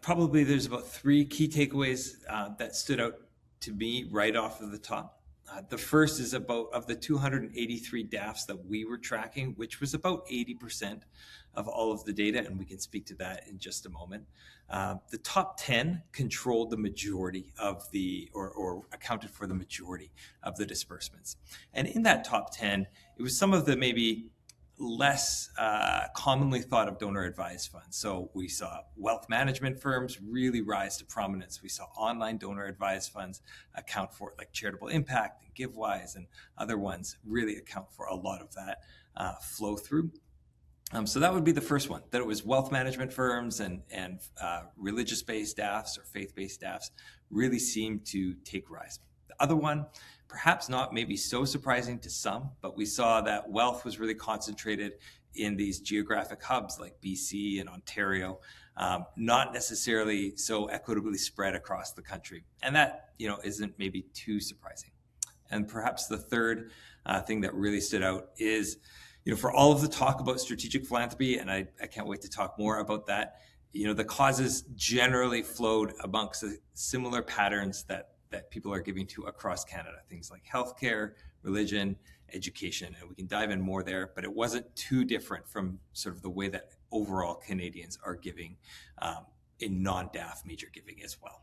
probably there's about three key takeaways that stood out to me right off of the top. The first is about, of the 283 DAFs that we were tracking, which was about 80% of all of the data, and we can speak to that in just a moment. The top 10 controlled the majority of the, or accounted for the majority of the disbursements. And in that top 10, it was some of the maybe less commonly thought of donor advised funds. So we saw wealth management firms really rise to prominence. We saw online donor advised funds account for it, like Charitable Impact and GiveWise and other ones really account for a lot of that flow through. So that would be the first one, that it was wealth management firms and religious-based DAFs or faith-based DAFs really seemed to take rise. The other one, perhaps not maybe so surprising to some, but we saw that wealth was really concentrated in these geographic hubs like BC and Ontario, not necessarily so equitably spread across the country. And that, isn't maybe too surprising. And perhaps the third thing that really stood out is, for all of the talk about strategic philanthropy, and I can't wait to talk more about that, the causes generally flowed amongst the similar patterns that people are giving to across Canada, things like healthcare, religion, education, and we can dive in more there, but it wasn't too different from sort of the way that overall Canadians are giving in non-DAF major giving as well.